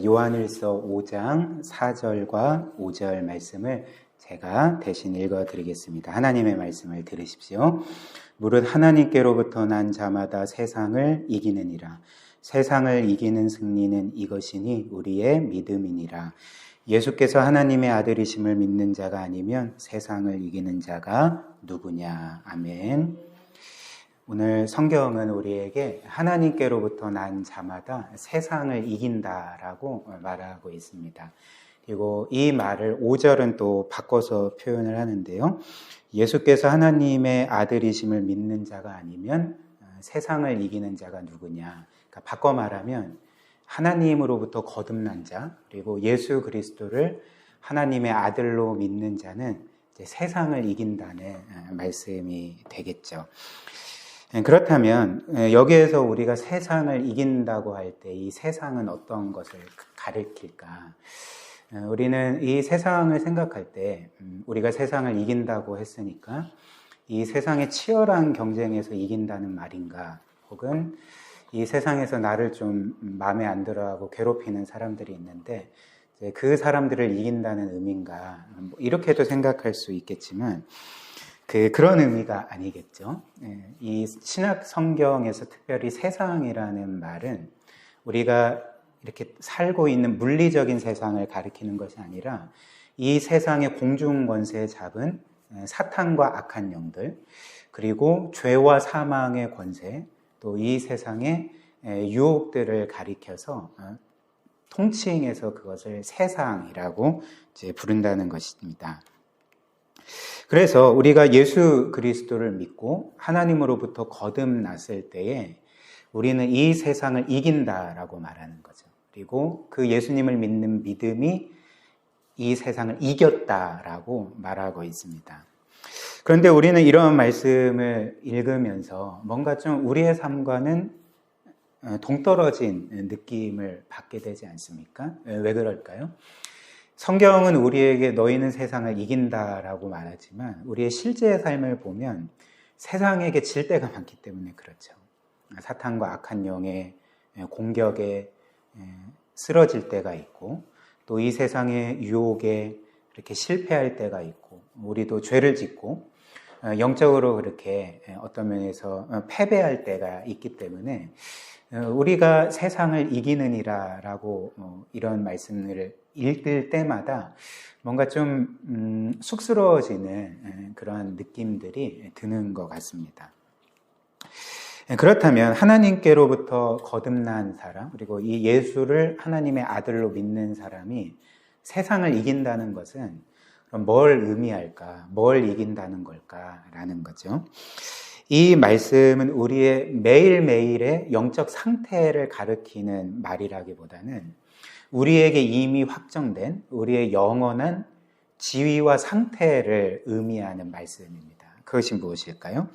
요한일서 5장 4절과 5절 말씀을 제가 대신 읽어드리겠습니다. 하나님의 말씀을 들으십시오. 무릇 하나님께로부터 난 자마다 세상을 이기느니라. 세상을 이기는 승리는 이것이니 우리의 믿음이니라. 예수께서 하나님의 아들이심을 믿는 자가 아니면 세상을 이기는 자가 누구냐. 아멘. 오늘 성경은 우리에게 하나님께로부터 난 자마다 세상을 이긴다라고 말하고 있습니다. 그리고 이 말을 5절은 또 바꿔서 표현을 하는데요. 예수께서 하나님의 아들이심을 믿는 자가 아니면 세상을 이기는 자가 누구냐. 그러니까 바꿔 말하면 하나님으로부터 거듭난 자, 그리고 예수 그리스도를 하나님의 아들로 믿는 자는 이제 세상을 이긴다는 말씀이 되겠죠. 그렇다면 여기에서 우리가 세상을 이긴다고 할 때 이 세상은 어떤 것을 가리킬까? 우리는 이 세상을 생각할 때 우리가 세상을 이긴다고 했으니까 이 세상의 치열한 경쟁에서 이긴다는 말인가? 혹은 이 세상에서 나를 좀 마음에 안 들어하고 괴롭히는 사람들이 있는데 그 사람들을 이긴다는 의미인가? 이렇게도 생각할 수 있겠지만 그런 의미가 아니겠죠. 이 신약 성경에서 특별히 세상이라는 말은 우리가 이렇게 살고 있는 물리적인 세상을 가리키는 것이 아니라 이 세상의 공중 권세에 잡은 사탄과 악한 영들, 그리고 죄와 사망의 권세, 또 이 세상의 유혹들을 가리켜서 통칭해서 그것을 세상이라고 이제 부른다는 것입니다. 그래서 우리가 예수 그리스도를 믿고 하나님으로부터 거듭났을 때에 우리는 이 세상을 이긴다라고 말하는 거죠. 그리고 그 예수님을 믿는 믿음이 이 세상을 이겼다라고 말하고 있습니다. 그런데 우리는 이런 말씀을 읽으면서 뭔가 좀 우리의 삶과는 동떨어진 느낌을 받게 되지 않습니까? 왜 그럴까요? 성경은 우리에게 너희는 세상을 이긴다라고 말하지만 우리의 실제의 삶을 보면 세상에게 질 때가 많기 때문에 그렇죠. 사탄과 악한 영의 공격에 쓰러질 때가 있고 또 이 세상의 유혹에 이렇게 실패할 때가 있고 우리도 죄를 짓고 영적으로 그렇게 어떤 면에서 패배할 때가 있기 때문에 우리가 세상을 이기느니라라고 이런 말씀을 읽을 때마다 뭔가 좀 쑥스러워지는 그런 느낌들이 드는 것 같습니다. 그렇다면 하나님께로부터 거듭난 사람, 그리고 이 예수를 하나님의 아들로 믿는 사람이 세상을 이긴다는 것은 그럼 뭘 의미할까? 뭘 이긴다는 걸까라는 거죠. 이 말씀은 우리의 매일매일의 영적 상태를 가리키는 말이라기보다는 우리에게 이미 확정된 우리의 영원한 지위와 상태를 의미하는 말씀입니다. 그것이 무엇일까요?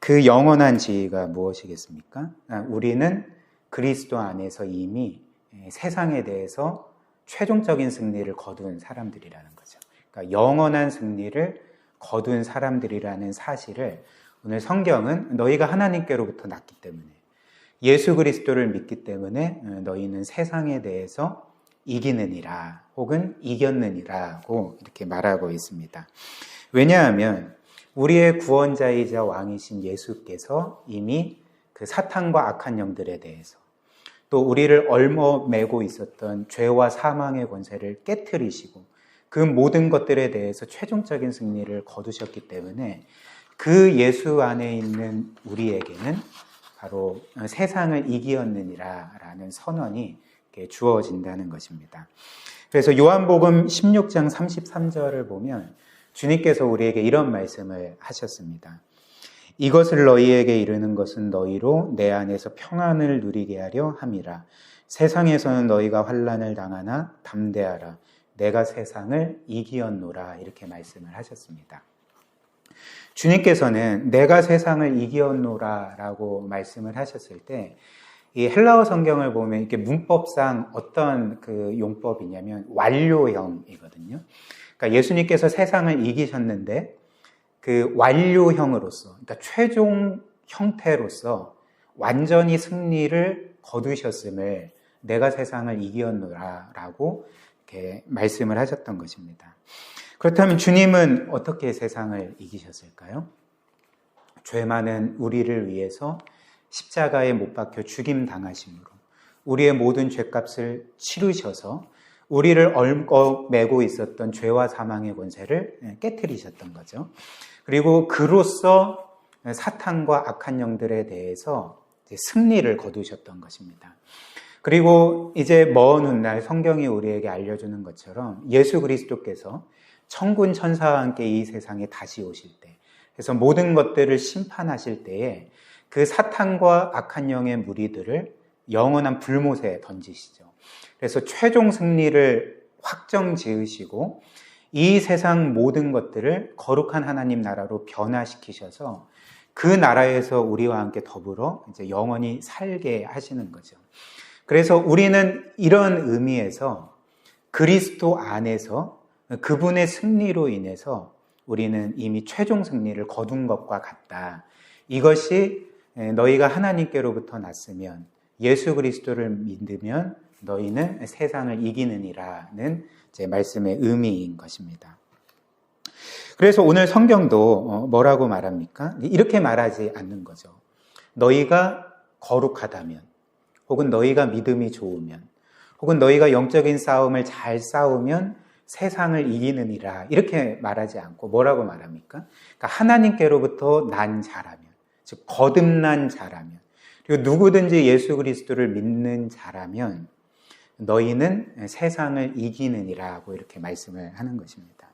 그 영원한 지위가 무엇이겠습니까? 우리는 그리스도 안에서 이미 세상에 대해서 최종적인 승리를 거둔 사람들이라는 거죠. 그러니까 영원한 승리를 거둔 사람들이라는 사실을 오늘 성경은 너희가 하나님께로부터 났기 때문에 예수 그리스도를 믿기 때문에 너희는 세상에 대해서 이기느니라 혹은 이겼느니라고 이렇게 말하고 있습니다. 왜냐하면 우리의 구원자이자 왕이신 예수께서 이미 그 사탄과 악한 영들에 대해서 또 우리를 얽어매고 있었던 죄와 사망의 권세를 깨트리시고 그 모든 것들에 대해서 최종적인 승리를 거두셨기 때문에 그 예수 안에 있는 우리에게는 바로 세상을 이기었느니라 라는 선언이 주어진다는 것입니다. 그래서 요한복음 16장 33절을 보면 주님께서 우리에게 이런 말씀을 하셨습니다. 이것을 너희에게 이르는 것은 너희로 내 안에서 평안을 누리게 하려 함이라. 세상에서는 너희가 환난을 당하나 담대하라. 내가 세상을 이기었노라. 이렇게 말씀을 하셨습니다. 주님께서는 내가 세상을 이기었노라 라고 말씀을 하셨을 때 이 헬라어 성경을 보면 이렇게 문법상 어떤 그 용법이냐면 완료형이거든요. 그러니까 예수님께서 세상을 이기셨는데 그 완료형으로서, 그러니까 최종 형태로서 완전히 승리를 거두셨음을 내가 세상을 이기었노라 라고 이렇게 말씀을 하셨던 것입니다. 그렇다면 주님은 어떻게 세상을 이기셨을까요? 죄 많은 우리를 위해서 십자가에 못 박혀 죽임 당하심으로 우리의 모든 죄값을 치르셔서 우리를 얽어매고 있었던 죄와 사망의 권세를 깨트리셨던 거죠. 그리고 그로써 사탄과 악한 영들에 대해서 승리를 거두셨던 것입니다. 그리고 이제 먼 훗날 성경이 우리에게 알려주는 것처럼 예수 그리스도께서 천군 천사와 함께 이 세상에 다시 오실 때, 그래서 모든 것들을 심판하실 때에 그 사탄과 악한 영의 무리들을 영원한 불못에 던지시죠. 그래서 최종 승리를 확정 지으시고 이 세상 모든 것들을 거룩한 하나님 나라로 변화시키셔서 그 나라에서 우리와 함께 더불어 이제 영원히 살게 하시는 거죠. 그래서 우리는 이런 의미에서 그리스도 안에서 그분의 승리로 인해서 우리는 이미 최종 승리를 거둔 것과 같다. 이것이 너희가 하나님께로부터 났으면 예수 그리스도를 믿으면 너희는 세상을 이기느니라는 제 말씀의 의미인 것입니다. 그래서 오늘 성경도 뭐라고 말합니까? 이렇게 말하지 않는 거죠. 너희가 거룩하다면, 혹은 너희가 믿음이 좋으면, 혹은 너희가 영적인 싸움을 잘 싸우면 세상을 이기느니라 이렇게 말하지 않고 뭐라고 말합니까? 그러니까 하나님께로부터 난 자라면, 즉 거듭난 자라면, 그리고 누구든지 예수 그리스도를 믿는 자라면 너희는 세상을 이기느니라고 이렇게 말씀을 하는 것입니다.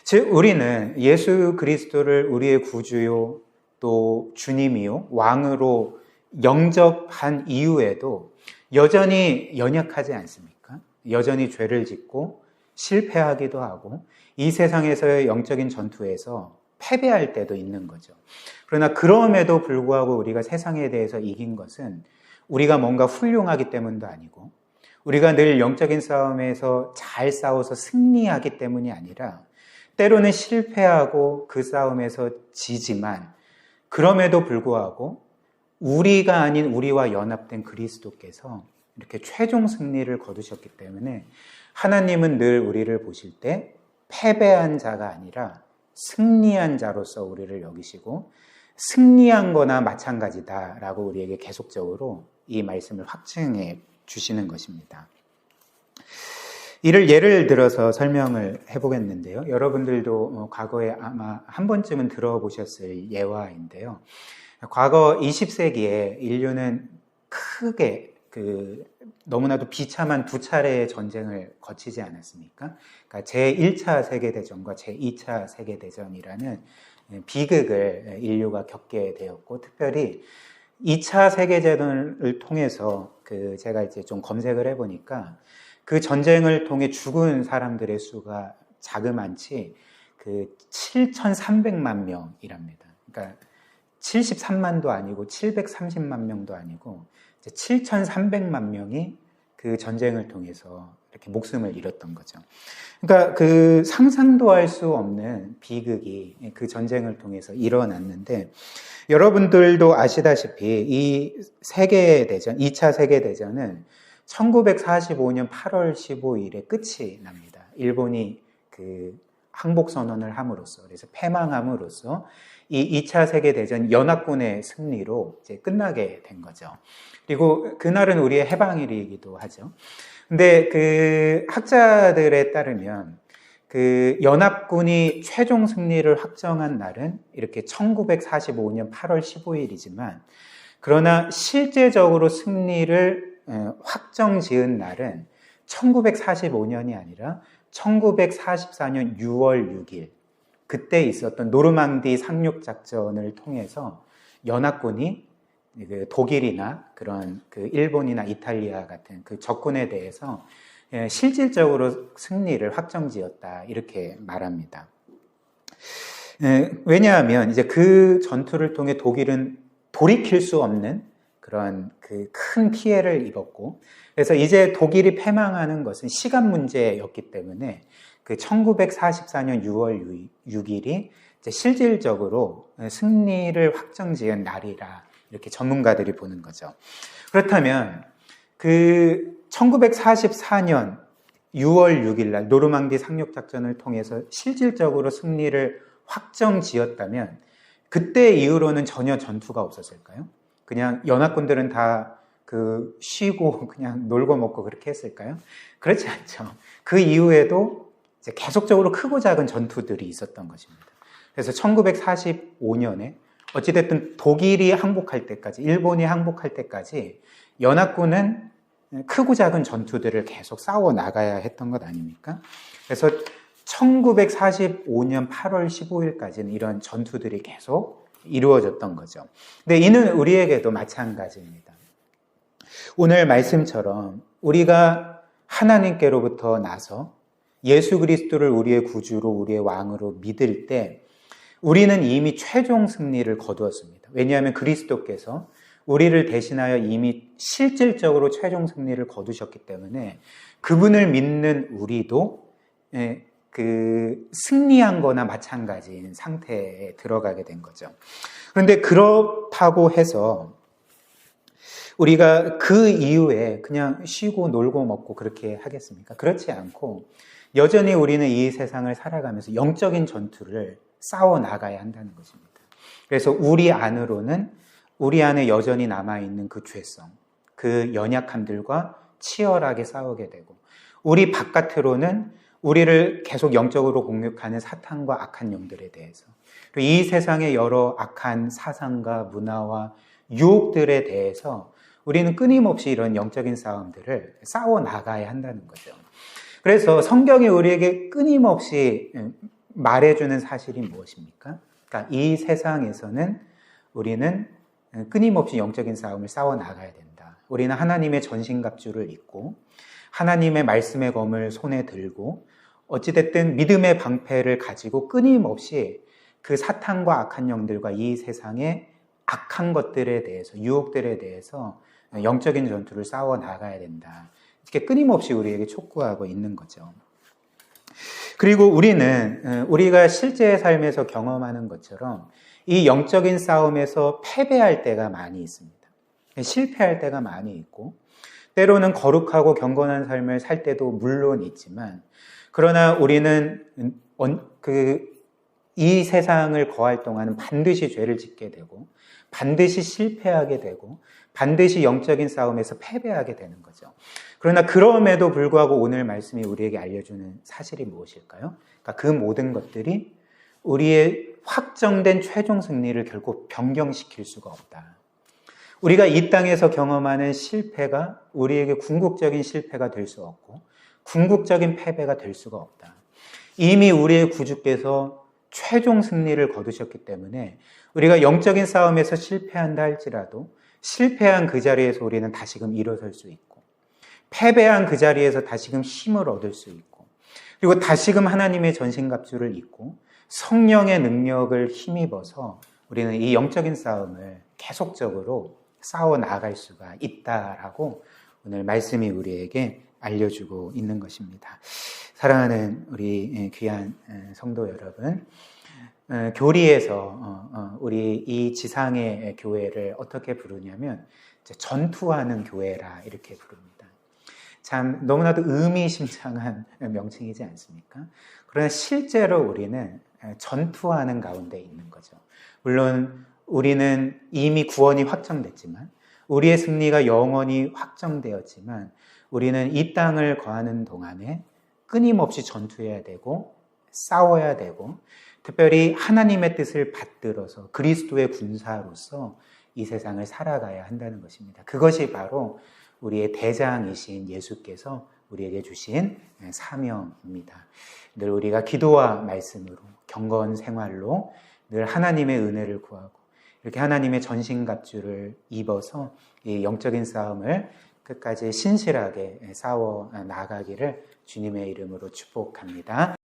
즉 우리는 예수 그리스도를 우리의 구주요 또 주님이요 왕으로 영접한 이후에도 여전히 연약하지 않습니까? 여전히 죄를 짓고 실패하기도 하고 이 세상에서의 영적인 전투에서 패배할 때도 있는 거죠. 그러나 그럼에도 불구하고 우리가 세상에 대해서 이긴 것은 우리가 뭔가 훌륭하기 때문도 아니고 우리가 늘 영적인 싸움에서 잘 싸워서 승리하기 때문이 아니라 때로는 실패하고 그 싸움에서 지지만 그럼에도 불구하고 우리가 아닌 우리와 연합된 그리스도께서 이렇게 최종 승리를 거두셨기 때문에 하나님은 늘 우리를 보실 때 패배한 자가 아니라 승리한 자로서 우리를 여기시고 승리한 거나 마찬가지다라고 우리에게 계속적으로 이 말씀을 확증해 주시는 것입니다. 이를 예를 들어서 설명을 해보겠는데요. 여러분들도 과거에 아마 한 번쯤은 들어보셨을 예화인데요. 과거 20세기에 인류는 크게 너무나도 비참한 두 차례의 전쟁을 거치지 않았습니까? 그러니까 제1차 세계대전과 제2차 세계대전이라는 비극을 인류가 겪게 되었고, 특별히 2차 세계대전을 통해서 제가 이제 좀 검색을 해보니까 그 전쟁을 통해 죽은 사람들의 수가 자그만치 7,300만 명이랍니다. 그러니까 73만도 아니고 730만 명도 아니고 7,300만 명이 그 전쟁을 통해서 이렇게 목숨을 잃었던 거죠. 그러니까 상상도 할 수 없는 비극이 그 전쟁을 통해서 일어났는데, 여러분들도 아시다시피 이 세계대전, 2차 세계대전은 1945년 8월 15일에 끝이 납니다. 일본이 항복선언을 함으로써, 그래서 패망함으로써 이 2차 세계대전 연합군의 승리로 이제 끝나게 된 거죠. 그리고 그날은 우리의 해방일이기도 하죠. 근데 학자들에 따르면 연합군이 최종 승리를 확정한 날은 이렇게 1945년 8월 15일이지만, 그러나 실제적으로 승리를 확정 지은 날은 1945년이 아니라 1944년 6월 6일, 그때 있었던 노르망디 상륙작전을 통해서 연합군이 독일이나 그런 일본이나 이탈리아 같은 적군에 대해서 실질적으로 승리를 확정지었다, 이렇게 말합니다. 왜냐하면 이제 그 전투를 통해 독일은 돌이킬 수 없는 그런 큰 피해를 입었고, 그래서 이제 독일이 패망하는 것은 시간 문제였기 때문에 1944년 6월 6일이 이제 실질적으로 승리를 확정지은 날이라 이렇게 전문가들이 보는 거죠. 그렇다면 그 1944년 6월 6일 날 노르망디 상륙작전을 통해서 실질적으로 승리를 확정지었다면 그때 이후로는 전혀 전투가 없었을까요? 그냥 연합군들은 다 쉬고 그냥 놀고 먹고 그렇게 했을까요? 그렇지 않죠. 그 이후에도 이제 계속적으로 크고 작은 전투들이 있었던 것입니다. 그래서 1945년에 어찌됐든 독일이 항복할 때까지, 일본이 항복할 때까지 연합군은 크고 작은 전투들을 계속 싸워 나가야 했던 것 아닙니까? 그래서 1945년 8월 15일까지는 이런 전투들이 계속 이루어졌던 거죠. 근데 이는 우리에게도 마찬가지입니다. 오늘 말씀처럼 우리가 하나님께로부터 나서 예수 그리스도를 우리의 구주로 우리의 왕으로 믿을 때 우리는 이미 최종 승리를 거두었습니다. 왜냐하면 그리스도께서 우리를 대신하여 이미 실질적으로 최종 승리를 거두셨기 때문에 그분을 믿는 우리도 승리한 거나 마찬가지인 상태에 들어가게 된 거죠. 그런데 그렇다고 해서 우리가 그 이후에 그냥 쉬고 놀고 먹고 그렇게 하겠습니까? 그렇지 않고 여전히 우리는 이 세상을 살아가면서 영적인 전투를 싸워 나가야 한다는 것입니다. 그래서 우리 안으로는 우리 안에 여전히 남아있는 그 죄성, 그 연약함들과 치열하게 싸우게 되고 우리 바깥으로는 우리를 계속 영적으로 공격하는 사탄과 악한 영들에 대해서 그리고 이 세상의 여러 악한 사상과 문화와 유혹들에 대해서 우리는 끊임없이 이런 영적인 싸움들을 싸워 나가야 한다는 거죠. 그래서 성경이 우리에게 끊임없이 말해주는 사실이 무엇입니까? 그러니까 이 세상에서는 우리는 끊임없이 영적인 싸움을 싸워 나가야 된다. 우리는 하나님의 전신갑주를 입고 하나님의 말씀의 검을 손에 들고 어찌됐든 믿음의 방패를 가지고 끊임없이 그 사탄과 악한 영들과 이 세상의 악한 것들에 대해서 유혹들에 대해서 영적인 전투를 싸워 나가야 된다. 이렇게 끊임없이 우리에게 촉구하고 있는 거죠. 그리고 우리가 실제 삶에서 경험하는 것처럼 이 영적인 싸움에서 패배할 때가 많이 있습니다. 실패할 때가 많이 있고 때로는 거룩하고 경건한 삶을 살 때도 물론 있지만 그러나 우리는 이 세상을 거할 동안은 반드시 죄를 짓게 되고 반드시 실패하게 되고 반드시 영적인 싸움에서 패배하게 되는 거죠. 그러나 그럼에도 불구하고 오늘 말씀이 우리에게 알려주는 사실이 무엇일까요? 그러니까 그 모든 것들이 우리의 확정된 최종 승리를 결코 변경시킬 수가 없다. 우리가 이 땅에서 경험하는 실패가 우리에게 궁극적인 실패가 될 수 없고 궁극적인 패배가 될 수가 없다. 이미 우리의 구주께서 최종 승리를 거두셨기 때문에 우리가 영적인 싸움에서 실패한다 할지라도 실패한 그 자리에서 우리는 다시금 일어설 수 있고 패배한 그 자리에서 다시금 힘을 얻을 수 있고 그리고 다시금 하나님의 전신갑주를 입고 성령의 능력을 힘입어서 우리는 이 영적인 싸움을 계속적으로 싸워 나갈 수가 있다라고 오늘 말씀이 우리에게 알려주고 있는 것입니다. 사랑하는 우리 귀한 성도 여러분, 교리에서 우리 이 지상의 교회를 어떻게 부르냐면 전투하는 교회라 이렇게 부릅니다. 참 너무나도 의미심장한 명칭이지 않습니까? 그러나 실제로 우리는 전투하는 가운데 있는 거죠. 물론 우리는 이미 구원이 확정됐지만 우리의 승리가 영원히 확정되었지만 우리는 이 땅을 거하는 동안에 끊임없이 전투해야 되고 싸워야 되고 특별히 하나님의 뜻을 받들어서 그리스도의 군사로서 이 세상을 살아가야 한다는 것입니다. 그것이 바로 우리의 대장이신 예수께서 우리에게 주신 사명입니다. 늘 우리가 기도와 말씀으로 경건 생활로 늘 하나님의 은혜를 구하고 이렇게 하나님의 전신갑주를 입어서 이 영적인 싸움을 끝까지 신실하게 싸워 나가기를 주님의 이름으로 축복합니다.